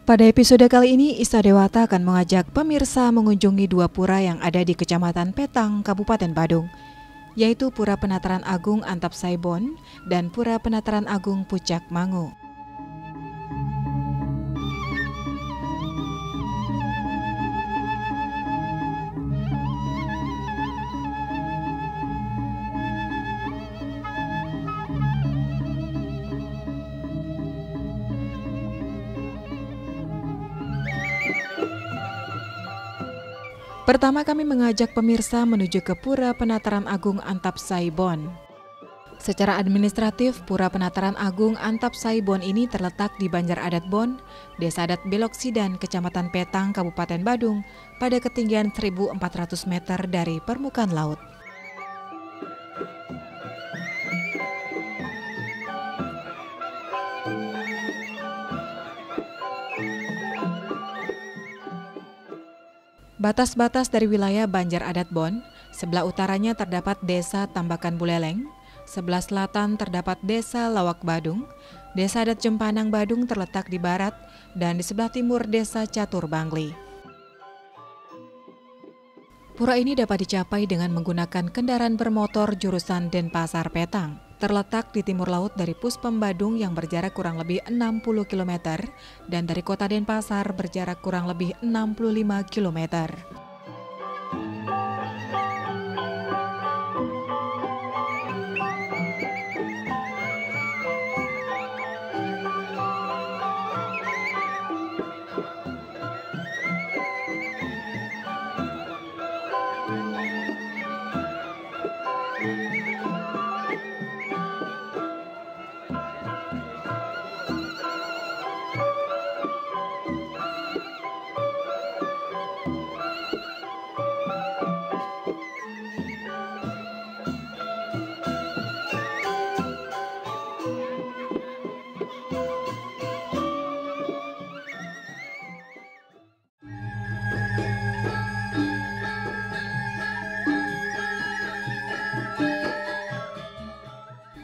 Pada episode kali ini, Ista Dewata akan mengajak pemirsa mengunjungi dua pura yang ada di Kecamatan Petang, Kabupaten Badung, yaitu Pura Penataran Agung Antap Saibon dan Pura Penataran Agung Pucak Mangu. Pertama kami mengajak pemirsa menuju ke Pura Penataran Agung Antap Saibon. Secara administratif, Pura Penataran Agung Antap Saibon ini terletak di Banjar Adat Bon, Desa Adat Belok Sidan, Kecamatan Petang, Kabupaten Badung, pada ketinggian 1.400 meter dari permukaan laut. Batas-batas dari wilayah Banjar Adat Bon, sebelah utaranya terdapat Desa Tambakan Buleleng, sebelah selatan terdapat Desa Lawak Badung, Desa Adat Jempanang Badung terletak di barat, dan di sebelah timur Desa Catur Bangli. Pura ini dapat dicapai dengan menggunakan kendaraan bermotor jurusan Denpasar Petang. Terletak di timur laut dari Puspem Badung yang berjarak kurang lebih 60 km dan dari kota Denpasar berjarak kurang lebih 65 km.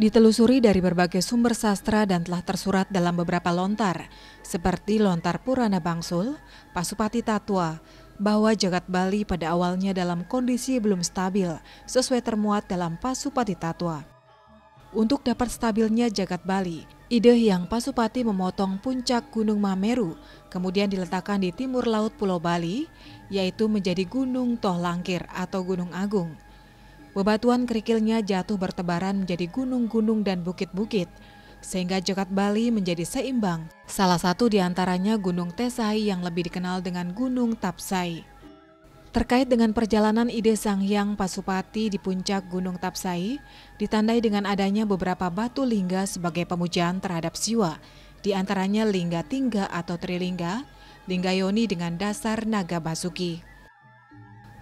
Ditelusuri dari berbagai sumber sastra dan telah tersurat dalam beberapa lontar, seperti lontar Purana Bangsul, Pasupati Tatwa, bahwa jagat Bali pada awalnya dalam kondisi belum stabil, sesuai termuat dalam Pasupati Tatwa. Untuk dapat stabilnya jagat Bali, ide yang Pasupati memotong puncak Gunung Mameru, kemudian diletakkan di timur laut Pulau Bali, yaitu menjadi Gunung Tohlangkir atau Gunung Agung. Bebatuan kerikilnya jatuh bertebaran menjadi gunung-gunung dan bukit-bukit, sehingga jagat Bali menjadi seimbang. Salah satu di antaranya Gunung Tesai yang lebih dikenal dengan Gunung Tapsai. Terkait dengan perjalanan ide Sang Hyang Pasupati di puncak Gunung Tapsai, ditandai dengan adanya beberapa batu lingga sebagai pemujaan terhadap Siwa, di antaranya Lingga Tingga atau Trilingga, Lingga Yoni dengan dasar naga Basuki.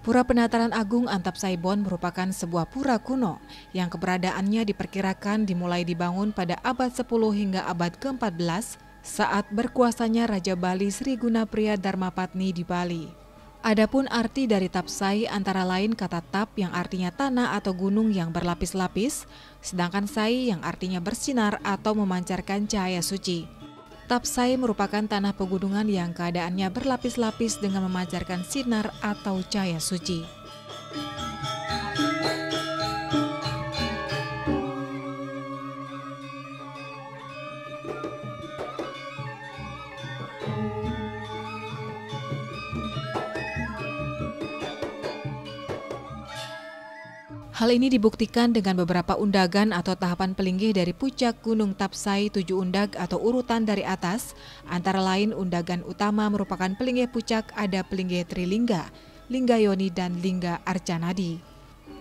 Pura Penataran Agung Antap Saibon merupakan sebuah pura kuno yang keberadaannya diperkirakan dimulai dibangun pada abad 10 hingga abad ke-14 saat berkuasanya Raja Bali Sri Gunapriya Dharmapatni di Bali. Adapun arti dari Tapsai antara lain kata tap yang artinya tanah atau gunung yang berlapis-lapis, sedangkan sai yang artinya bersinar atau memancarkan cahaya suci. Tapsai merupakan tanah pegunungan yang keadaannya berlapis-lapis dengan memancarkan sinar atau cahaya suci. Hal ini dibuktikan dengan beberapa undagan atau tahapan pelinggih dari puncak Gunung Tapsai 7 undag atau urutan dari atas, antara lain undagan utama merupakan pelinggih puncak ada pelinggih Trilingga, Lingga Yoni dan Lingga Arcanadi.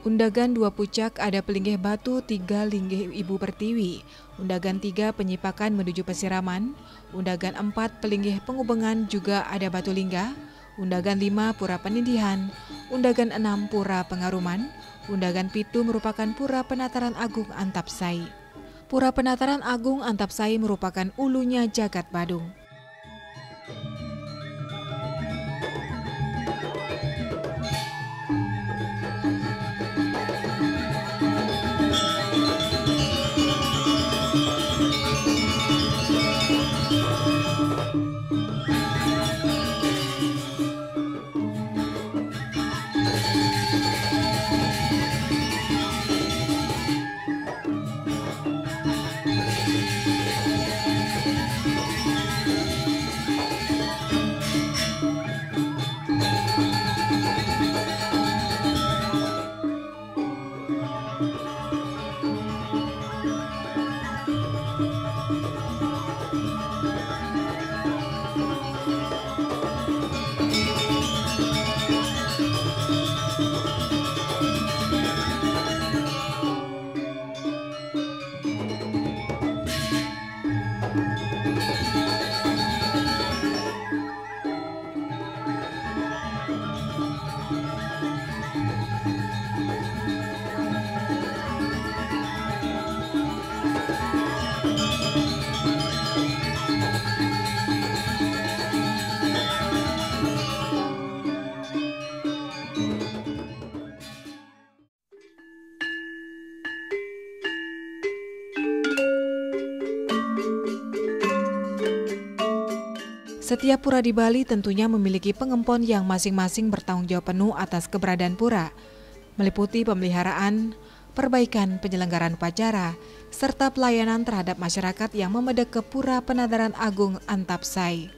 Undagan 2 puncak ada pelinggih batu 3 linggih Ibu Pertiwi, undagan 3 penyipakan menuju pesiraman, undagan 4 pelinggih pengubengan juga ada batu lingga, undagan 5 pura penindihan, undagan 6 pura pengaruman, undagan 7 merupakan Pura Penataran Agung Antap Sai. Pura Penataran Agung Antap Sai merupakan ulunya jagat Badung. Setiap pura di Bali tentunya memiliki pengempon yang masing-masing bertanggung jawab penuh atas keberadaan pura, meliputi pemeliharaan, perbaikan penyelenggaraan upacara, serta pelayanan terhadap masyarakat yang memedek ke Pura Penataran Agung Antapsai.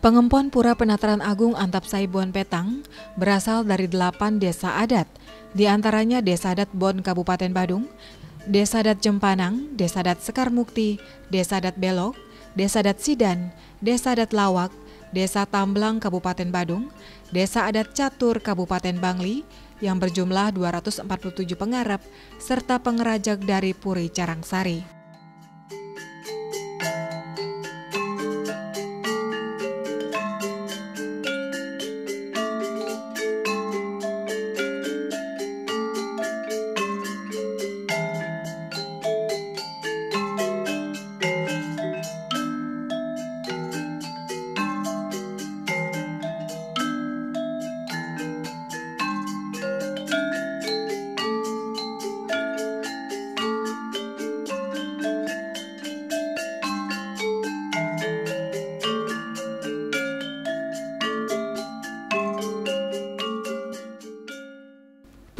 Pengempon Pura Penataran Agung Antapsai Bon Petang berasal dari 8 desa adat, di antaranya Desa Adat Bon Kabupaten Badung, Desa Adat Jempanang, Desa Adat Sekar Mukti, Desa Adat Belok, Desa Adat Sidan, Desa Adat Lawak, Desa Tamblang Kabupaten Badung, Desa Adat Catur Kabupaten Bangli yang berjumlah 247 pengarap, serta pengerajak dari Puri Carangsari.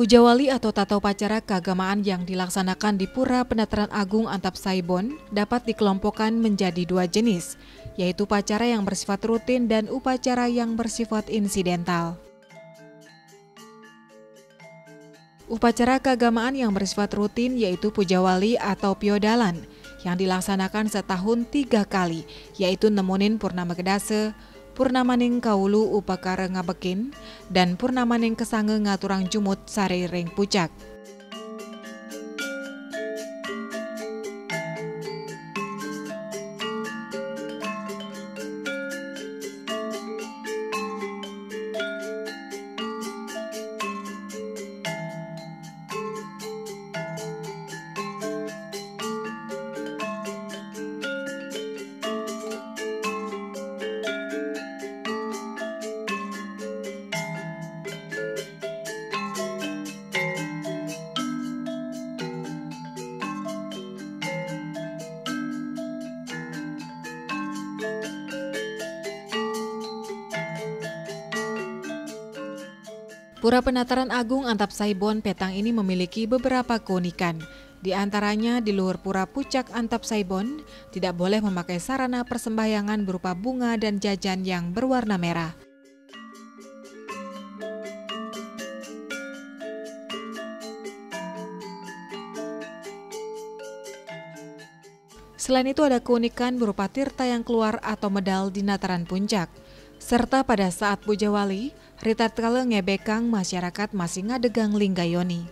Pujawali atau tata upacara keagamaan yang dilaksanakan di Pura Penataran Agung Antapsai Bon dapat dikelompokkan menjadi 2 jenis, yaitu upacara yang bersifat rutin dan upacara yang bersifat insidental. Upacara keagamaan yang bersifat rutin yaitu Pujawali atau Piodalan yang dilaksanakan setahun 3 kali, yaitu Nemunin Purnama Kedase, Purnamaning Kaulu Upakara Ngabekin, dan Purnamaning Kesange Ngaturang Jumut Sare Ring Pucak. Pura Penataran Agung Antapsai Bon Petang ini memiliki beberapa keunikan. Di antaranya di luhur Pura Pucak Antapsai Bon tidak boleh memakai sarana persembahyangan berupa bunga dan jajan yang berwarna merah. Selain itu ada keunikan berupa tirta yang keluar atau medal di Nataran Puncak. Serta pada saat Pujawali, ritatkala ngebekang masyarakat masih ngadegang linggayoni.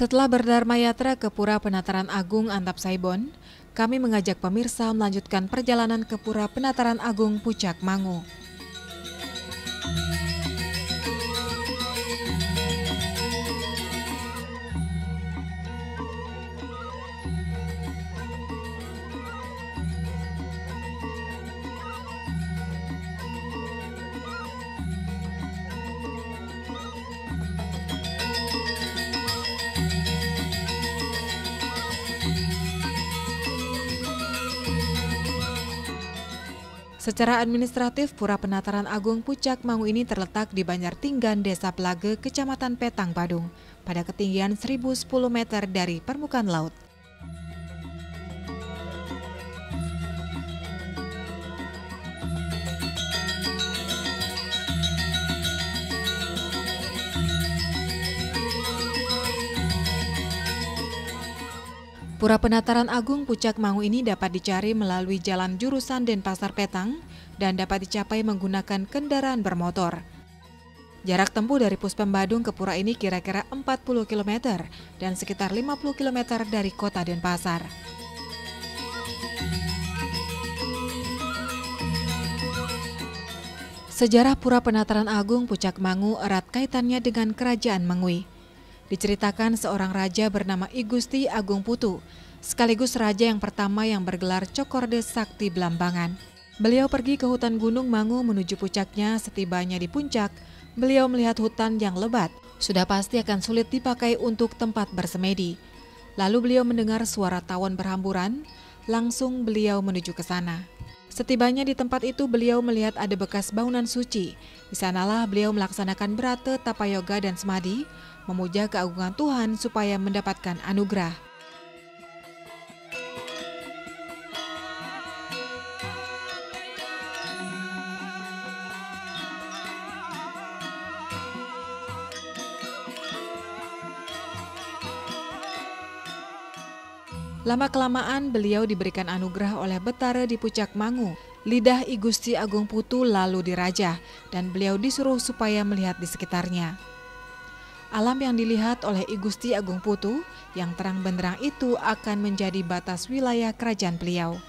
Setelah berdharma yatra ke Pura Penataran Agung Antapsai Bon, kami mengajak pemirsa melanjutkan perjalanan ke Pura Penataran Agung Pucak Mangu. Secara administratif, Pura Penataran Agung Pucak Mangu ini terletak di Banjartinggan, Desa Pelage, Kecamatan Petang, Badung, pada ketinggian 1010 meter dari permukaan laut. Pura Penataran Agung Pucak Mangu ini dapat dicari melalui jalan jurusan Denpasar Petang dan dapat dicapai menggunakan kendaraan bermotor. Jarak tempuh dari Puspem Badung ke pura ini kira-kira 40 km dan sekitar 50 km dari kota Denpasar. Sejarah Pura Penataran Agung Pucak Mangu erat kaitannya dengan Kerajaan Mengui. Diceritakan seorang raja bernama I Gusti Agung Putu, sekaligus raja yang pertama yang bergelar Cokorde Sakti Blambangan. Beliau pergi ke hutan Gunung Mangu menuju puncaknya. Setibanya di puncak, beliau melihat hutan yang lebat, sudah pasti akan sulit dipakai untuk tempat bersemedi. Lalu beliau mendengar suara tawon berhamburan, langsung beliau menuju ke sana. Setibanya di tempat itu, beliau melihat ada bekas bangunan suci. Di sanalah beliau melaksanakan brata, tapa yoga dan semadi, memuja keagungan Tuhan supaya mendapatkan anugerah. Lama-kelamaan beliau diberikan anugerah oleh Betara di Pucak Mangu. Lidah I Gusti Agung Putu lalu dirajah dan beliau disuruh supaya melihat di sekitarnya. Alam yang dilihat oleh I Gusti Agung Putu yang terang benderang itu akan menjadi batas wilayah kerajaan beliau.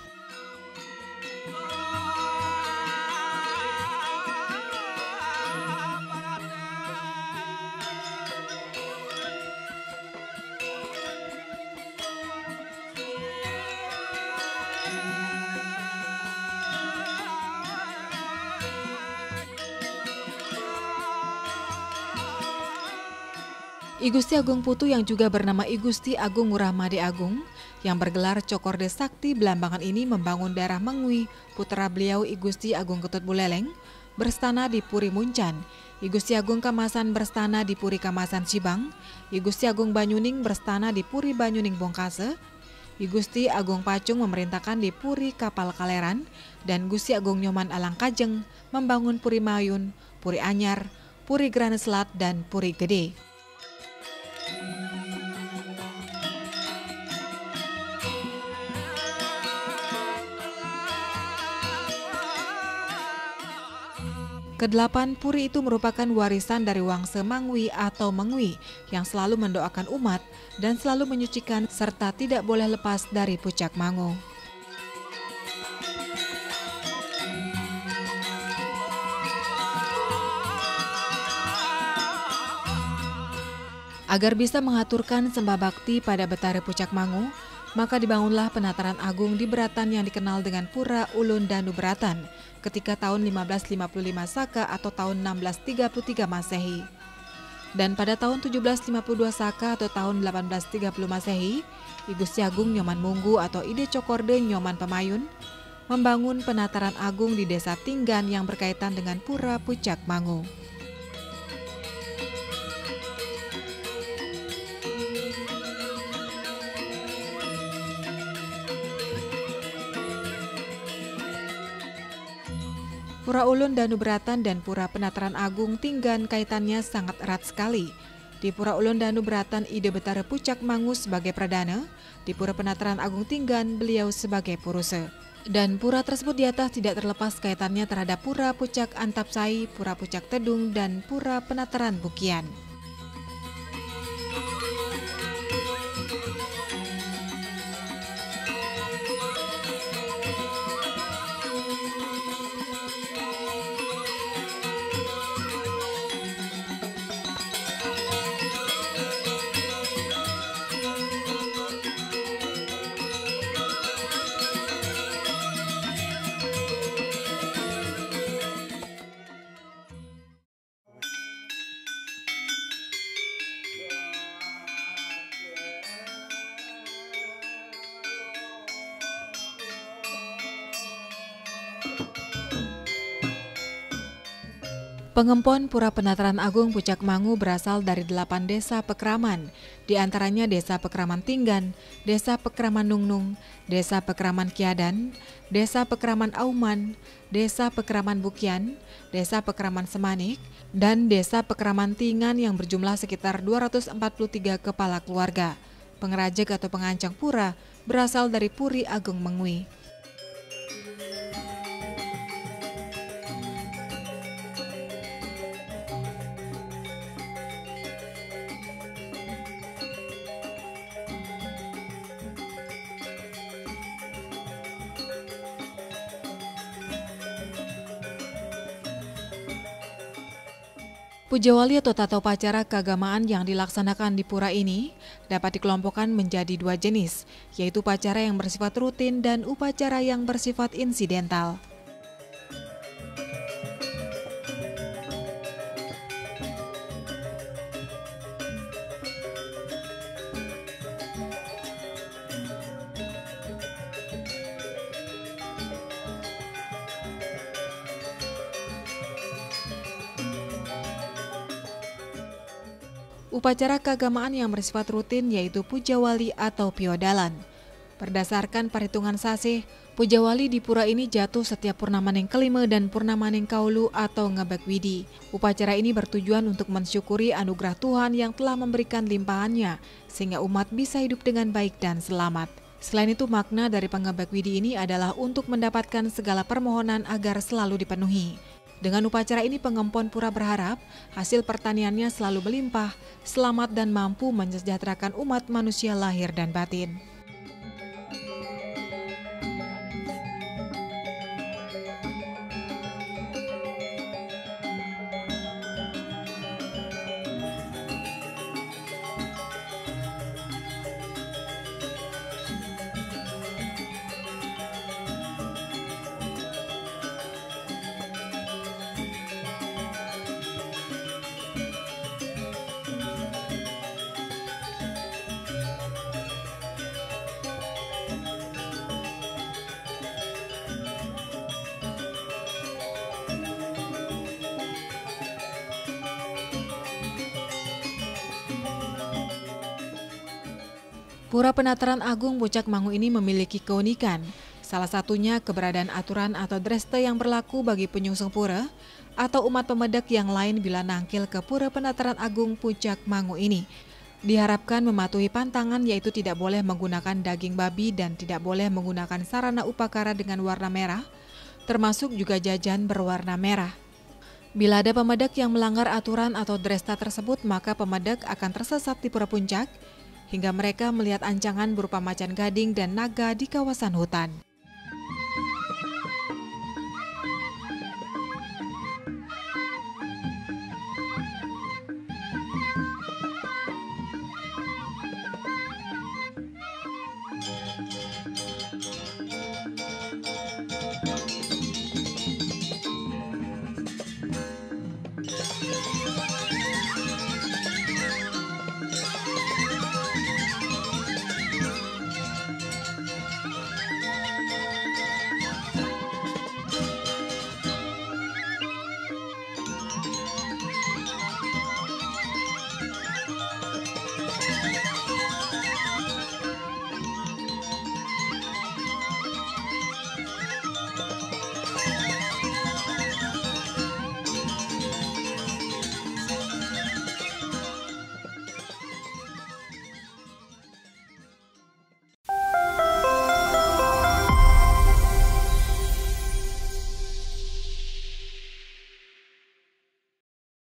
I Gusti Agung Putu yang juga bernama I Gusti Agung Ngurahmade Agung yang bergelar Cokorde Sakti Blambangan ini membangun daerah Mengui. Putra beliau I Gusti Agung Ketut Buleleng berstana di Puri Muncan, I Gusti Agung Kamasan berstana di Puri Kamasan Sibang, I Gusti Agung Banyuning berstana di Puri Banyuning Bongkase, I Gusti Agung Pacung memerintahkan di Puri Kapal Kaleran, dan Gusti Agung Nyoman Alang Kajeng membangun Puri Mayun, Puri Anyar, Puri Grane Selat, dan Puri Gede. Kedelapan puri itu merupakan warisan dari Wangse Mangwi atau Mengui yang selalu mendoakan umat dan selalu menyucikan serta tidak boleh lepas dari Pucak Mangu. Agar bisa mengaturkan sembah bakti pada Betara Pucak Mangu, maka dibangunlah Penataran Agung di Beratan yang dikenal dengan Pura Ulun Danu Beratan ketika tahun 1555 Saka atau tahun 1633 Masehi. Dan pada tahun 1752 Saka atau tahun 1830 Masehi, I Gusti Agung Nyoman Munggu atau Ide Cokorde Nyoman Pemayun membangun Penataran Agung di Desa Tinggan yang berkaitan dengan Pura Pucak Mangu. Pura Ulun Danu Beratan dan Pura Penataran Agung Tinggan kaitannya sangat erat sekali. Di Pura Ulun Danu Beratan, Ide Betara Pucak Mangu sebagai pradana, di Pura Penataran Agung Tinggan beliau sebagai puruse. Dan pura tersebut di atas tidak terlepas kaitannya terhadap Pura Pucak Antapsai, Pura Pucak Tedung, dan Pura Penataran Bukian. Pengempon Pura Penataran Agung Pucak Mangu berasal dari 8 desa pekraman, di antaranya Desa Pekraman Tinggan, Desa Pekraman Nungnung, Desa Pekraman Kiadan, Desa Pekraman Auman, Desa Pekraman Bukian, Desa Pekraman Semanik, dan Desa Pekraman Tingan yang berjumlah sekitar 243 kepala keluarga. Pengerajek atau pengancang pura berasal dari Puri Agung Mengwi. Pujawali atau tata upacara keagamaan yang dilaksanakan di pura ini dapat dikelompokkan menjadi 2 jenis, yaitu upacara yang bersifat rutin dan upacara yang bersifat insidental. Upacara keagamaan yang bersifat rutin yaitu Pujawali atau Piodalan. Berdasarkan perhitungan sasih, Pujawali di pura ini jatuh setiap Purnamaning kelima dan Purnamaning kaulu atau Ngebek Widi. Upacara ini bertujuan untuk mensyukuri anugerah Tuhan yang telah memberikan limpahannya, sehingga umat bisa hidup dengan baik dan selamat. Selain itu, makna dari pengebek Widi ini adalah untuk mendapatkan segala permohonan agar selalu dipenuhi. Dengan upacara ini, Pengempon Pura berharap hasil pertaniannya selalu melimpah, selamat dan mampu mensejahterakan umat manusia lahir dan batin. Pura Penataran Agung Pucak Mangu ini memiliki keunikan, salah satunya keberadaan aturan atau dreste yang berlaku bagi penyungsung pura atau umat pemedak yang lain bila nangkil ke Pura Penataran Agung Pucak Mangu ini. Diharapkan mematuhi pantangan yaitu tidak boleh menggunakan daging babi dan tidak boleh menggunakan sarana upakara dengan warna merah, termasuk juga jajan berwarna merah. Bila ada pemedak yang melanggar aturan atau dresta tersebut, maka pemedak akan tersesat di Pura Puncak, hingga mereka melihat ancaman berupa macan gading dan naga di kawasan hutan.